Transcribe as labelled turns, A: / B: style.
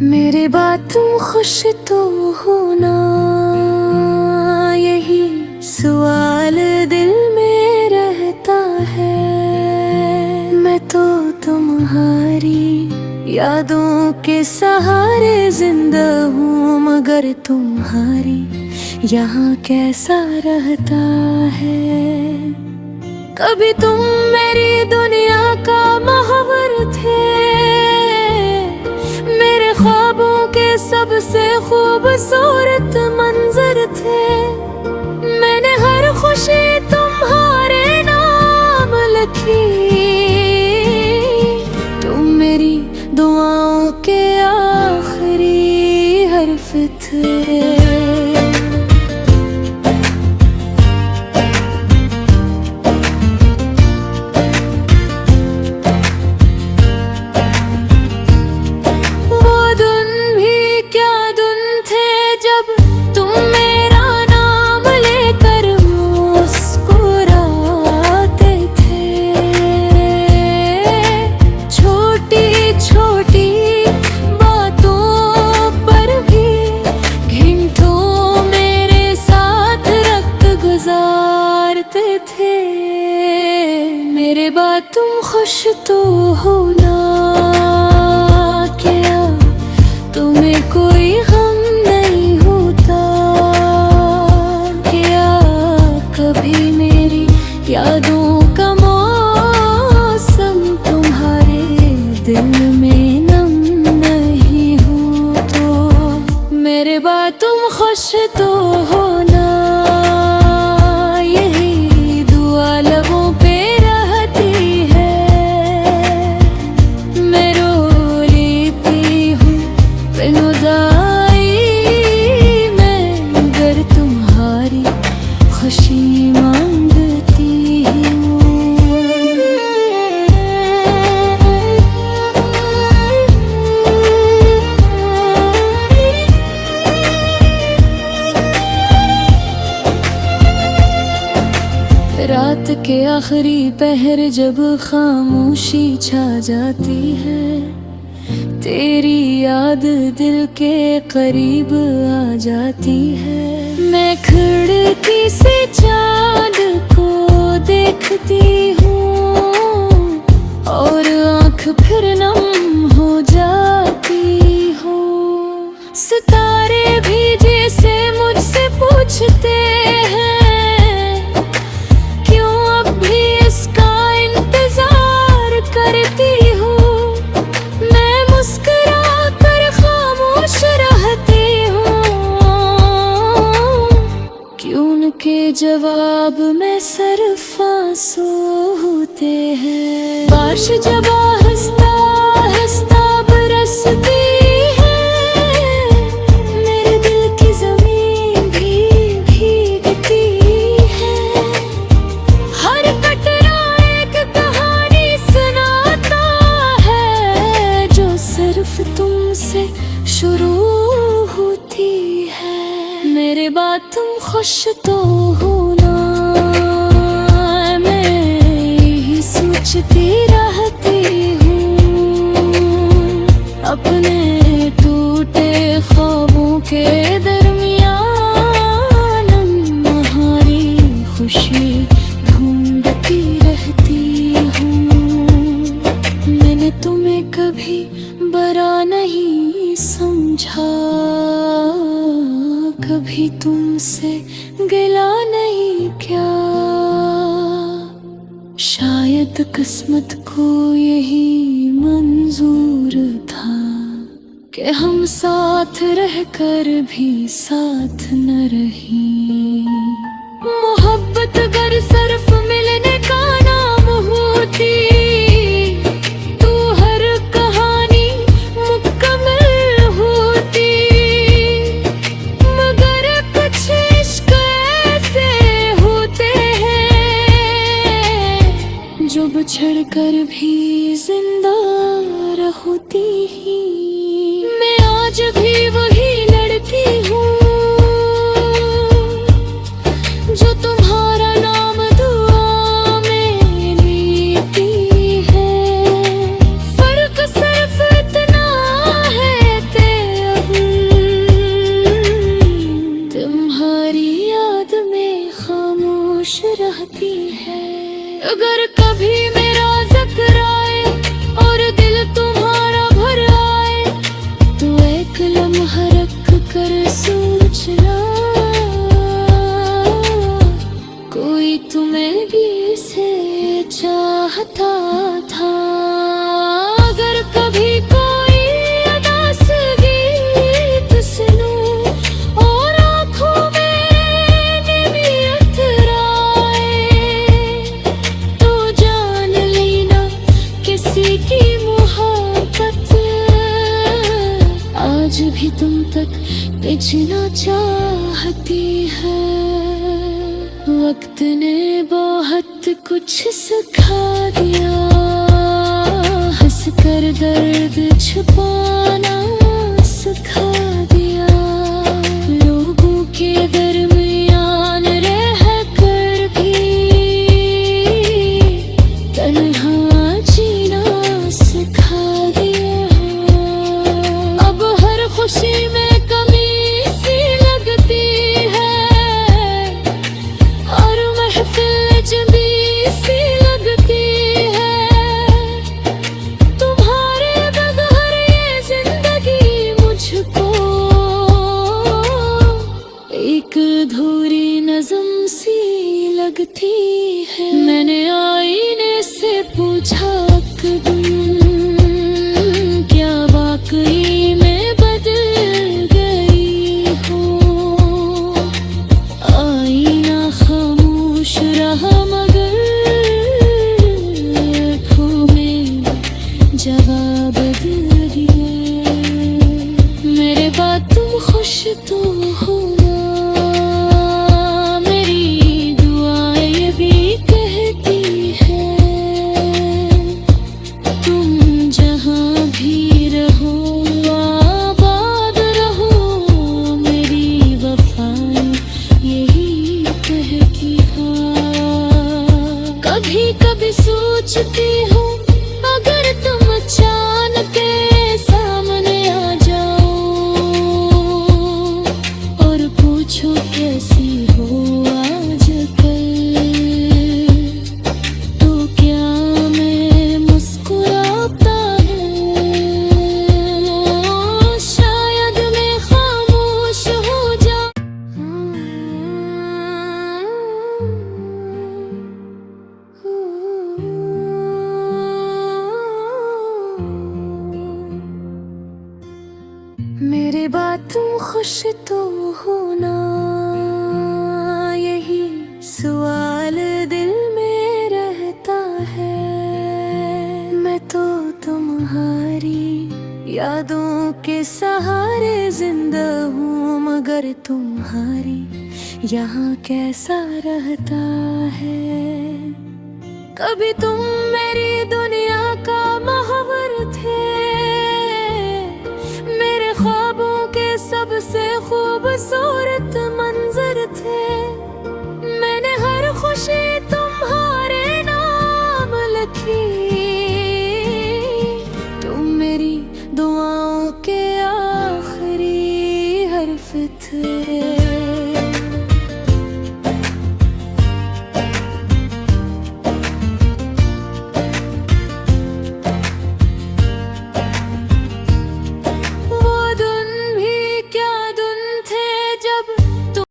A: मेरी बात तुम खुश तो हो ना, यही सवाल दिल में रहता है। मैं तो तुम्हारी यादों के सहारे जिंदा हूँ, मगर तुम्हारी यहाँ कैसा रहता है। कभी तुम मेरी दुनिया का महावर थे, मेरे ख्वाबों के सबसे खूबसूरत मंजर थे। मैंने हर खुशी तुम्हारे नाम लिखी, तुम मेरी दुआओं के आखिरी हर्फ थे। मेरे बाद तुम खुश तो हो ना, क्या तुम्हें कोई गम नहीं होता। क्या कभी मेरी यादों का मौसम तुम्हारे दिल में नम नहीं हो तो। मेरे बाद तुम खुश तो हो ना, खुशी मांगती हूँ। रात के आखिरी पहर जब खामोशी छा जाती है, तेरी याद दिल के करीब आ जाती है। मैं खिड़की से चाँद को देखती हूँ और आँख फिर नम हो जाती हूँ। सितारे भी जैसे मुझसे पूछते हैं, क्यों अब भी इसका इंतजार करती हूँ। मैं मुस्कुरा कर खामोश रहती हूँ, क्यों उनके जवाब में सिर्फ आंसू होते हैं। बारिश जब आहिस्ता आहिस्ता बरसती है, मेरे दिल की जमीन भी भीगती है। हर कटरा एक कहानी सुनाता है, जो सिर्फ तुमसे शुरू होती है। मेरे बाद तुम खुश तो हो ना, मैं यही सोचती रहती हूँ। अपने टूटे ख्वाबों के दरमियान तुम्हारी खुशी ढूंढती रहती हूँ। मैंने तुम्हें कभी बुरा नहीं समझा, कभी तुमसे गिला नहीं क्या। शायद किस्मत को यही मंजूर था कि हम साथ रहकर भी साथ न रही। मोहब्बत अगर सिर्फ मिलने का नाम होती, तो हर कहानी मुकम्मल होती। मगर कुछ इश्क ऐसे होते हैं, जो बिछड़ कर भी जिंदा होती ही। मैं आज भी वही लड़की हूँ अगर कभी मेरा जिक्र आए और दिल तुम्हारा भर आए, तो एक लम्हा रख कर सोचना, कोई तुम्हें भी से चाहता था। अगर कभी कोई उदास गीत सुनूं और आँखों में नमी उतराए, तो जान लेना किसी की मोहब्बत आज भी तुम तक पहुंचना चाहती है। वक्त ने बहुत कुछ सिखा दिया, हंस कर दर्द छुपाना सिखा दिया। लोगों के दरमियान रह कर भी तन्हा जीना सिखा दिया। अब हर खुशी में कमी सी लगती है, और महफिल जबी सी लगती है। तुम्हारे बगैर ये जिंदगी मुझको एक अधूरी नज़्म सी लगती है। मैंने आईने से पूछा तुम क्या वाकई में बदल गई हो। आईना खामोश रहा मगर आँखों में जवाब दे दिए। मेरे बाद तुम खुश तो हो ना, मेरी दुआएं ये भी कहती है। तुम जहाँ भी रहो आबाद रहो, मेरी वफाएं यही कहती है। कभी कभी सोचती हूँ अगर तुम अचानक के सामने आ जाओ और पूछो कैसी हो आजकल, तो क्या मैं मुस्कुराता हूँ। शायद मैं खामोश हो मेरे बाद तुम खुश तो हो ना, यही सवाल दिल में रहता है। मैं तो तुम्हारी यादों के सहारे जिंदा हूँ, मगर तुम्हारी यहाँ कैसा रहता है। कभी तुम मेरी दुनिया का महवर थे, मेरे ख्वाबों के सबसे खूबसूरत